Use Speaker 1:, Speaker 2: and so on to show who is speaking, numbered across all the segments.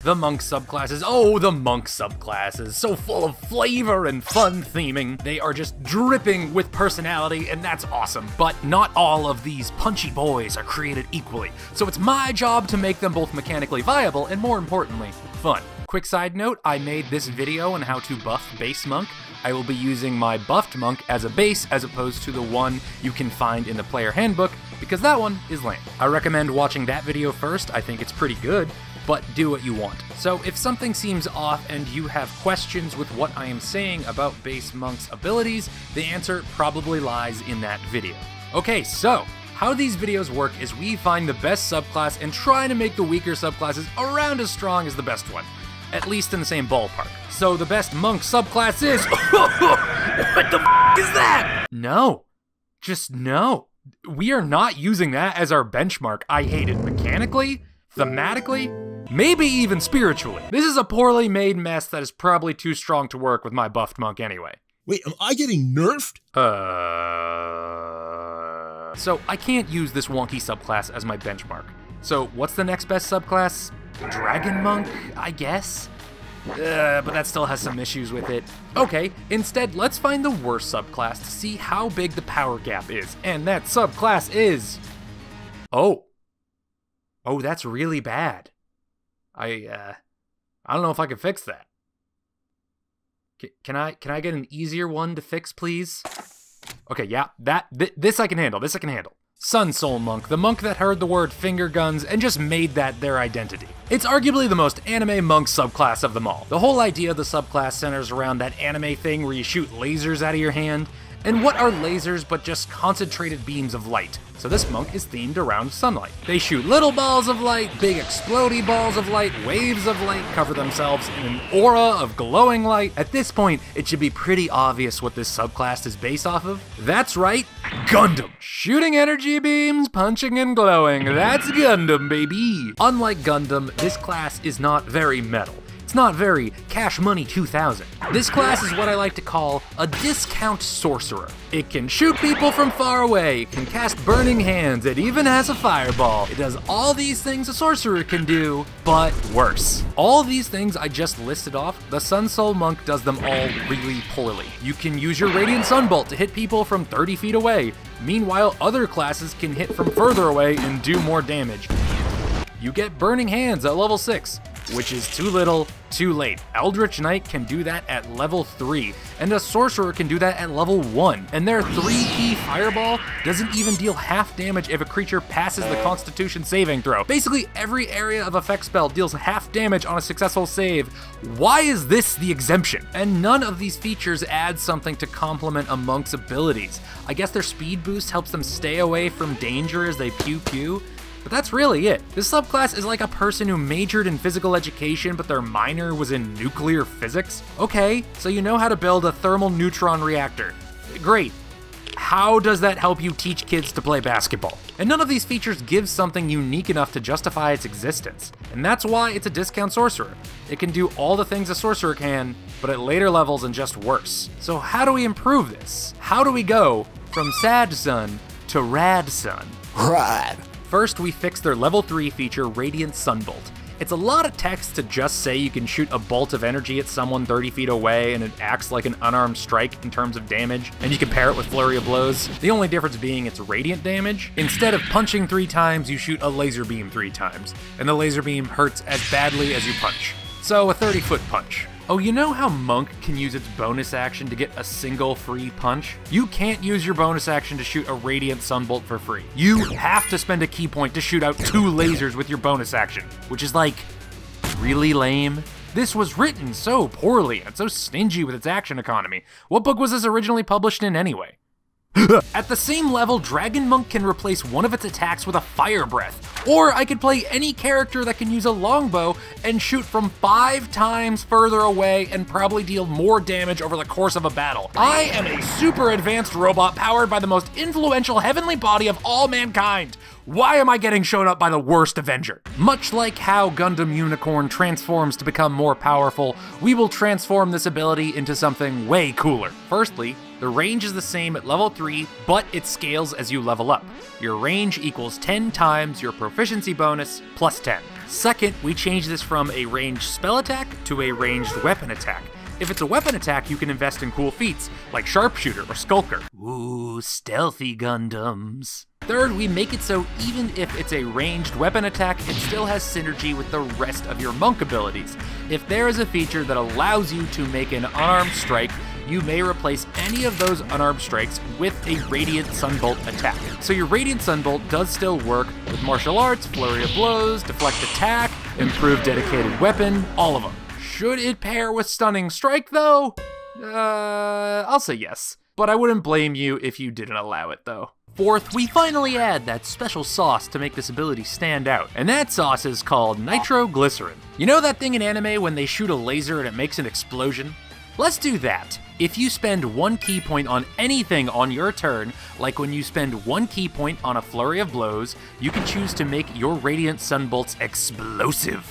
Speaker 1: The monk subclasses, oh, the monk subclasses, so full of flavor and fun theming. They are just dripping with personality, and that's awesome. But not all of these punchy boys are created equally, so it's my job to make them both mechanically viable and, more importantly, fun. Quick side note, I made this video on how to buff base monk. I will be using my buffed monk as a base as opposed to the one you can find in the player handbook, because that one is lame. I recommend watching that video first. I think it's pretty good, but do what you want. So if something seems off and you have questions with what I am saying about base monk's abilities, the answer probably lies in that video. Okay, so how these videos work is we find the best subclass and try to make the weaker subclasses around as strong as the best one, at least in the same ballpark. So the best monk subclass is... What the f is that? No. Just no. We are not using that as our benchmark. I hate it mechanically, thematically, maybe even spiritually. This is a poorly made mess that is probably too strong to work with my buffed monk anyway.
Speaker 2: Wait, am I getting nerfed?
Speaker 1: So I can't use this wonky subclass as my benchmark. So what's the next best subclass? Dragon monk, I guess? But that still has some issues with it. Okay, instead let's find the worst subclass to see how big the power gap is. And that subclass is... Oh, that's really bad. I don't know if I can fix that. Can I get an easier one to fix, please? Okay, yeah, this I can handle, Sun Soul Monk, the monk that heard the word finger guns and just made that their identity. It's arguably the most anime monk subclass of them all. The whole idea of the subclass centers around that anime thing where you shoot lasers out of your hand. And what are lasers but just concentrated beams of light? So this monk is themed around sunlight. They shoot little balls of light, big explodey balls of light, waves of light, cover themselves in an aura of glowing light. At this point, it should be pretty obvious what this subclass is based off of. That's right, Gundam. Shooting energy beams, punching and glowing. That's Gundam, baby. Unlike Gundam, this class is not very metal. It's not very Cash Money 2000. This class is what I like to call a discount sorcerer. It can shoot people from far away, it can cast burning hands, it even has a fireball. It does all these things a sorcerer can do, but worse. All these things I just listed off, the Sun Soul Monk does them all really poorly. You can use your Radiant Sunbolt to hit people from 30 feet away. Meanwhile, other classes can hit from further away and do more damage. You get Burning Hands at level 6. Which is too little, too late. Eldritch Knight can do that at level 3, and a Sorcerer can do that at level 1. And their 3-key Fireball doesn't even deal half damage if a creature passes the Constitution saving throw. Basically, every area of effect spell deals half damage on a successful save. Why is this the exemption? And none of these features add something to complement a monk's abilities. I guess their speed boost helps them stay away from danger as they pew-pew. But that's really it. This subclass is like a person who majored in physical education, but their minor was in nuclear physics. Okay, so you know how to build a thermal neutron reactor. Great. How does that help you teach kids to play basketball? And none of these features give something unique enough to justify its existence. And that's why it's a discount sorcerer. It can do all the things a sorcerer can, but at later levels and just worse. So how do we improve this? How do we go from Sad Sun to Rad Sun?
Speaker 2: Rad.
Speaker 1: First, we fix their level 3 feature, Radiant Sunbolt. It's a lot of text to just say you can shoot a bolt of energy at someone 30 feet away and it acts like an unarmed strike in terms of damage, and you can pair it with Flurry of Blows. The only difference being it's radiant damage. Instead of punching 3 times, you shoot a laser beam 3 times, and the laser beam hurts as badly as you punch. So a 30-foot punch. Oh, you know how Monk can use its bonus action to get a single free punch? You can't use your bonus action to shoot a Radiant Sunbolt for free. You have to spend a key point to shoot out 2 lasers with your bonus action, which is like, really lame. This was written so poorly and so stingy with its action economy. What book was this originally published in anyway? At the same level, Dragon Monk can replace one of its attacks with a Fire Breath. Or I could play any character that can use a longbow and shoot from 5 times further away and probably deal more damage over the course of a battle. I am a super advanced robot powered by the most influential heavenly body of all mankind. Why am I getting shown up by the worst Avenger? Much like how Gundam Unicorn transforms to become more powerful, we will transform this ability into something way cooler. Firstly, The range is the same at level 3, but it scales as you level up. Your range equals 10 times your proficiency bonus plus 10. Second, we change this from a ranged spell attack to a ranged weapon attack. If it's a weapon attack, you can invest in cool feats, like Sharpshooter or Skulker. Ooh, stealthy Gundams. Third, we make it so even if it's a ranged weapon attack, it still has synergy with the rest of your monk abilities. If there is a feature that allows you to make an unarmed strike, you may replace any of those unarmed strikes with a Radiant Sunbolt attack. So your Radiant Sunbolt does still work with martial arts, flurry of blows, deflect attack, improved dedicated weapon, all of them. Should it pair with Stunning Strike though? I'll say yes. But I wouldn't blame you if you didn't allow it though. Fourth, we finally add that special sauce to make this ability stand out, and that sauce is called Nitroglycerin. You know that thing in anime when they shoot a laser and it makes an explosion? Let's do that. If you spend 1 key point on anything on your turn, like when you spend 1 key point on a flurry of blows, you can choose to make your Radiant Sunbolts explosive.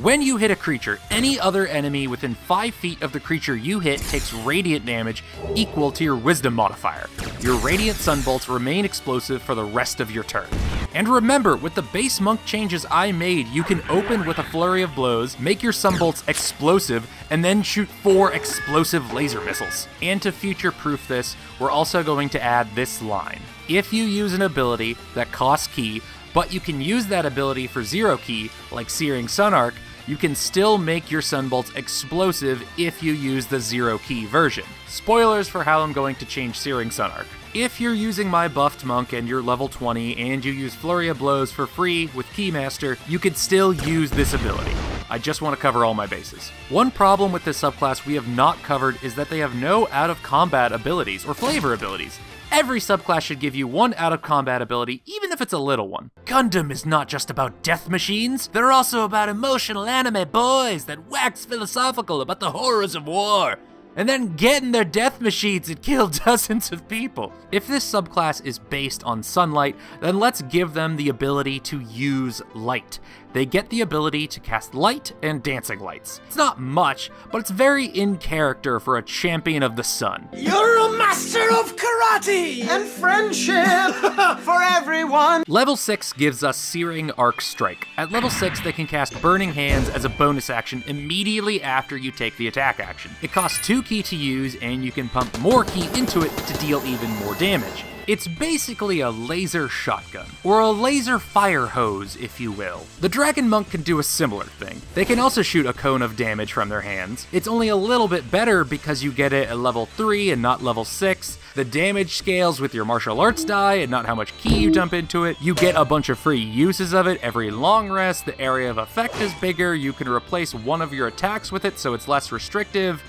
Speaker 1: When you hit a creature, any other enemy within 5 feet of the creature you hit takes radiant damage equal to your Wisdom modifier. Your Radiant Sunbolts remain explosive for the rest of your turn. And remember, with the base monk changes I made, you can open with a flurry of blows, make your Sunbolts explosive, and then shoot 4 explosive laser missiles. And to future-proof this, we're also going to add this line. If you use an ability that costs ki, but you can use that ability for 0 ki, like Searing Sun Arc, you can still make your Sunbolts explosive if you use the 0 ki version. Spoilers for how I'm going to change Searing Sun Arc. If you're using my buffed monk and you're level 20 and you use Flurry of Blows for free with Keymaster, you could still use this ability. I just want to cover all my bases. One problem with this subclass we have not covered is that they have no out-of-combat abilities or flavor abilities. Every subclass should give you one out-of-combat ability, even if it's a little one. Gundam is not just about death machines, they're also about emotional anime boys that wax philosophical about the horrors of war, and then get in their death machines and kill dozens of people. If this subclass is based on sunlight, then let's give them the ability to use light. They get the ability to cast light and dancing lights. It's not much, but it's very in character for a champion of the sun.
Speaker 3: You're a master of karate and friendship for everyone.
Speaker 1: Level 6 gives us Searing Arc Strike. At level 6, they can cast Burning Hands as a bonus action immediately after you take the attack action. It costs 2 ki to use, and you can pump more ki into it to deal even more damage. It's basically a laser shotgun, or a laser fire hose, if you will. The Dragon Monk can do a similar thing. They can also shoot a cone of damage from their hands. It's only a little bit better because you get it at level 3 and not level 6. The damage scales with your martial arts die and not how much ki you dump into it. You get a bunch of free uses of it every long rest. The area of effect is bigger. You can replace one of your attacks with it so it's less restrictive.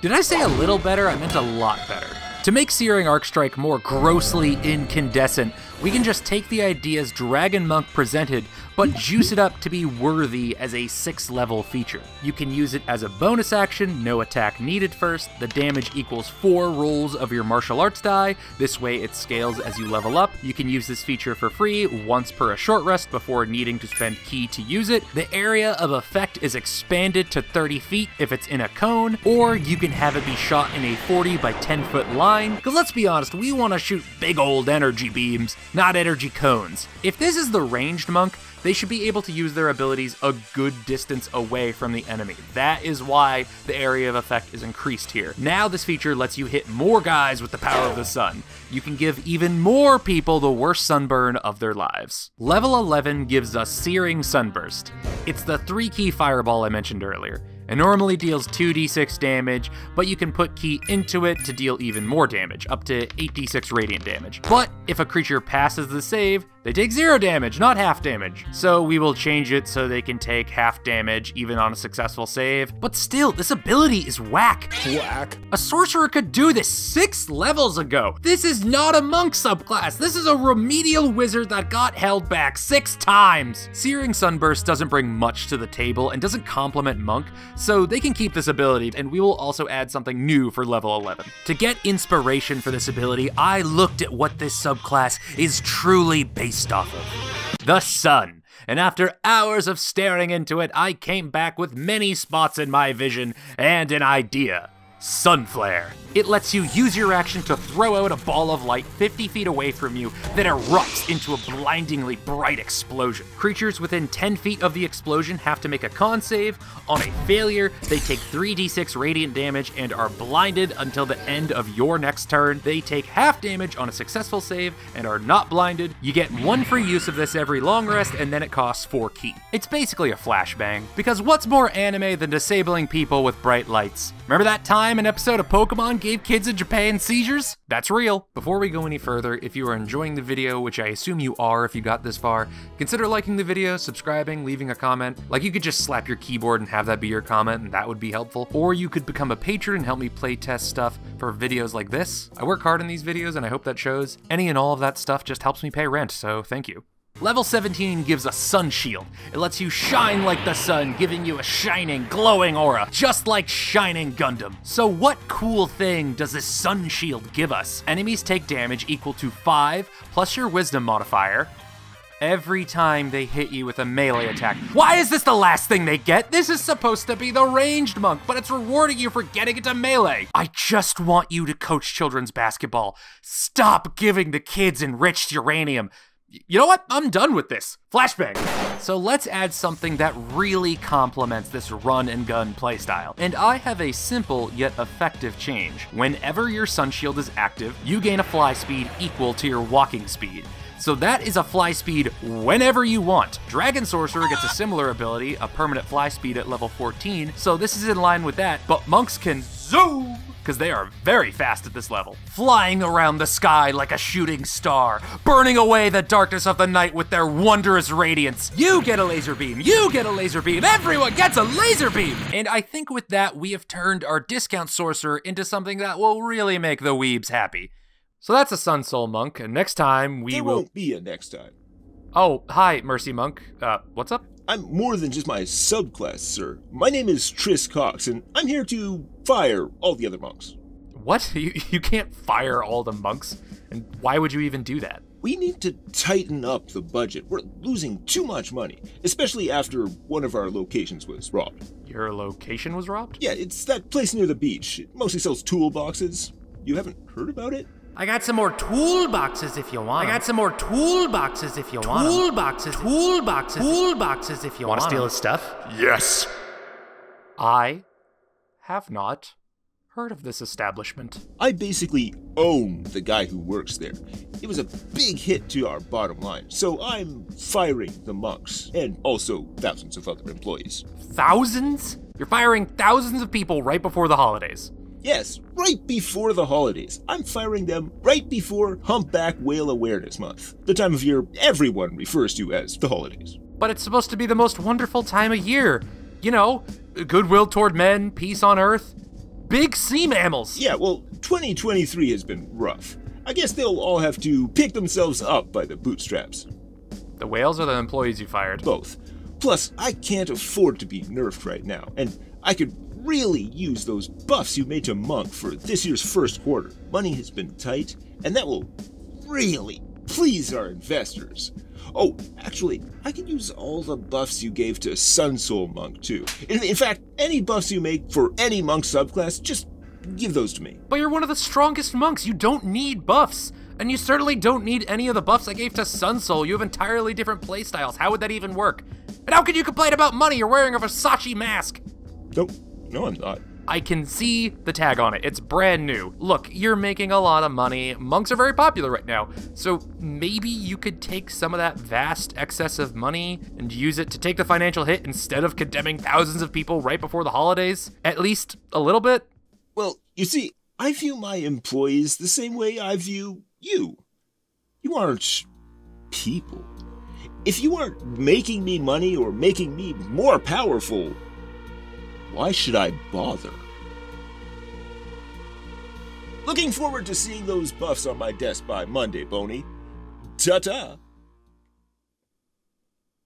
Speaker 1: Did I say a little better? I meant a lot better. To make Searing Arc Strike more grossly incandescent, we can just take the ideas Dragon Monk presented, but juice it up to be worthy as a 6th level feature. You can use it as a bonus action, no attack needed first. The damage equals 4 rolls of your martial arts die. This way it scales as you level up. You can use this feature for free once per a short rest before needing to spend ki to use it. The area of effect is expanded to 30 feet if it's in a cone, or you can have it be shot in a 40 by 10 foot line, because let's be honest, we want to shoot big old energy beams, not energy cones. If this is the ranged monk, they should be able to use their abilities a good distance away from the enemy. That is why the area of effect is increased here. Now this feature lets you hit more guys with the power of the sun. You can give even more people the worst sunburn of their lives. Level 11 gives us Searing Sunburst. It's the 3 ki fireball I mentioned earlier. It normally deals 2d6 damage, but you can put ki into it to deal even more damage, up to 8d6 radiant damage. But if a creature passes the save, they take 0 damage, not half damage. So we will change it so they can take half damage even on a successful save. But still, this ability is whack.
Speaker 2: Whack.
Speaker 1: A sorcerer could do this 6 levels ago. This is not a monk subclass. This is a remedial wizard that got held back 6 times. Searing Sunburst doesn't bring much to the table and doesn't complement monk, so they can keep this ability, and we will also add something new for level 11. To get inspiration for this ability, I looked at what this subclass is truly based off of. The sun. And after hours of staring into it, I came back with many spots in my vision and an idea. Sunflare. It lets you use your action to throw out a ball of light 50 feet away from you that erupts into a blindingly bright explosion. Creatures within 10 feet of the explosion have to make a con save. On a failure, they take 3d6 radiant damage and are blinded until the end of your next turn. They take half damage on a successful save and are not blinded. You get 1 free use of this every long rest, and then it costs 4 ki. It's basically a flashbang, because what's more anime than disabling people with bright lights? Remember that time an episode of Pokemon gave kids in Japan seizures? That's real. Before we go any further, if you are enjoying the video, which I assume you are if you got this far, consider liking the video, subscribing, leaving a comment. Like, you could just slap your keyboard and have that be your comment, and that would be helpful. Or you could become a patron and help me play test stuff for videos like this. I work hard in these videos and I hope that shows. Any and all of that stuff just helps me pay rent, so thank you. Level 17 gives a sun shield. It lets you shine like the sun, giving you a shining, glowing aura, just like Shining Gundam. So what cool thing does this sun shield give us? Enemies take damage equal to 5 plus your wisdom modifier every time they hit you with a melee attack. Why is this the last thing they get? This is supposed to be the ranged monk, but it's rewarding you for getting into melee. I just want you to coach children's basketball. Stop giving the kids enriched uranium. You know what? I'm done with this. Flashbang. So let's add something that really complements this run and gun playstyle. And I have a simple yet effective change. Whenever your sun shield is active, you gain a fly speed equal to your walking speed. So that is a fly speed whenever you want. Dragon Sorcerer gets a similar ability, a permanent fly speed at level 14, so this is in line with that, but monks can zoom, because they are very fast at this level. Flying around the sky like a shooting star, burning away the darkness of the night with their wondrous radiance. You get a laser beam, you get a laser beam, everyone gets a laser beam! And I think with that, we have turned our discount sorcerer into something that will really make the weebs happy. So that's a Sun Soul Monk, and next time we
Speaker 2: There
Speaker 1: will-
Speaker 2: won't be a next time.
Speaker 1: Oh, hi, Mercy Monk. What's up?
Speaker 2: I'm more than just my subclass, sir. My name is Tris Cox, and I'm here to fire all the other monks.
Speaker 1: What? You can't fire all the monks? And why would you even do that?
Speaker 2: We need to tighten up the budget. We're losing too much money, especially after one of our locations was robbed.
Speaker 1: Your location was robbed?
Speaker 2: Yeah, it's that place near the beach. It mostly sells toolboxes. You haven't heard about it?
Speaker 3: I got some more toolboxes if you want. I got some more toolboxes if you want. Toolboxes if you want.
Speaker 1: Want to steal his stuff?
Speaker 2: Yes!
Speaker 1: I have not heard of this establishment.
Speaker 2: I basically own the guy who works there. It was a big hit to our bottom line, so I'm firing the monks, and also thousands of other employees.
Speaker 1: Thousands? You're firing thousands of people right before the holidays.
Speaker 2: Yes, right before the holidays. I'm firing them right before Humpback Whale Awareness Month, the time of year everyone refers to as the holidays.
Speaker 1: But it's supposed to be the most wonderful time of year. You know, goodwill toward men, peace on earth, big sea mammals.
Speaker 2: Yeah, well, 2023 has been rough. I guess they'll all have to pick themselves up by the bootstraps.
Speaker 1: The whales are the employees you fired.
Speaker 2: Both. Plus, I can't afford to be nerfed right now, and I could really use those buffs you made to Monk for this year's first quarter. Money has been tight, and that will really please our investors. Oh, actually, I can use all the buffs you gave to Sun Soul Monk too. In fact, any buffs you make for any Monk subclass, just give those to me.
Speaker 1: But you're one of the strongest monks. You don't need buffs. And you certainly don't need any of the buffs I gave to Sun Soul. You have entirely different playstyles. How would that even work? And how could you complain about money? You're wearing a Versace mask.
Speaker 2: Nope. No, I'm not.
Speaker 1: I can see the tag on it. It's brand new. Look, you're making a lot of money. Monks are very popular right now. So maybe you could take some of that vast excess of money and use it to take the financial hit instead of condemning thousands of people right before the holidays? At least a little bit?
Speaker 2: Well, you see, I view my employees the same way I view you. You aren't people. If you aren't making me money or making me more powerful, why should I bother? Looking forward to seeing those buffs on my desk by Monday, Boney. Ta-ta!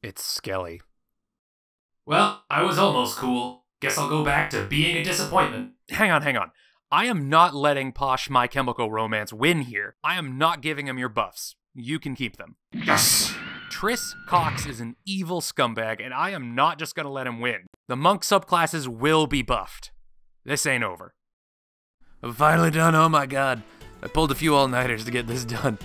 Speaker 1: It's Skelly.
Speaker 4: Well, I was almost cool. Guess I'll go back to being a disappointment.
Speaker 1: Hang on. I am not letting Posh My Chemical Romance win here. I am not giving him your buffs. You can keep them.
Speaker 4: Yes!
Speaker 1: Tris Cox is an evil scumbag, and I am not just gonna let him win. The monk subclasses will be buffed. This ain't over. I'm finally done, oh my god. I pulled a few all-nighters to get this done.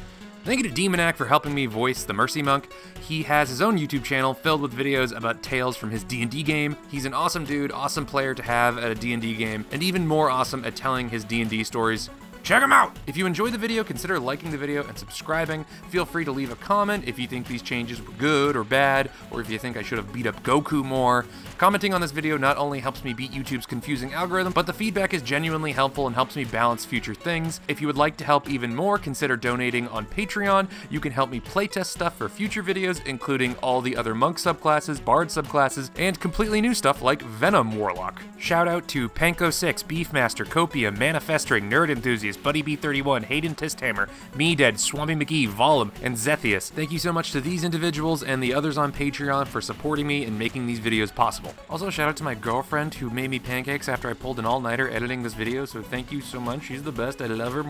Speaker 1: Thank you to Demonac for helping me voice the Mercy Monk. He has his own YouTube channel filled with videos about tales from his D&D game. He's an awesome dude, awesome player to have at a D&D game, and even more awesome at telling his D&D stories. Check him out! If you enjoyed the video, consider liking the video and subscribing. Feel free to leave a comment if you think these changes were good or bad, or if you think I should have beat up Goku more. Commenting on this video not only helps me beat YouTube's confusing algorithm, but the feedback is genuinely helpful and helps me balance future things. If you would like to help even more, consider donating on Patreon. You can help me playtest stuff for future videos, including all the other monk subclasses, bard subclasses, and completely new stuff like Venom Warlock. Shout out to Panko6, Beefmaster, Copia, Manifestring, Nerd Enthusiast, Buddy B31, Hayden Tisthammer, Me Dead, Swami McGee, Volum, and Zethius. Thank you so much to these individuals and the others on Patreon for supporting me and making these videos possible. Also, shout out to my girlfriend who made me pancakes after I pulled an all-nighter editing this video, so thank you so much. She's the best. I love her.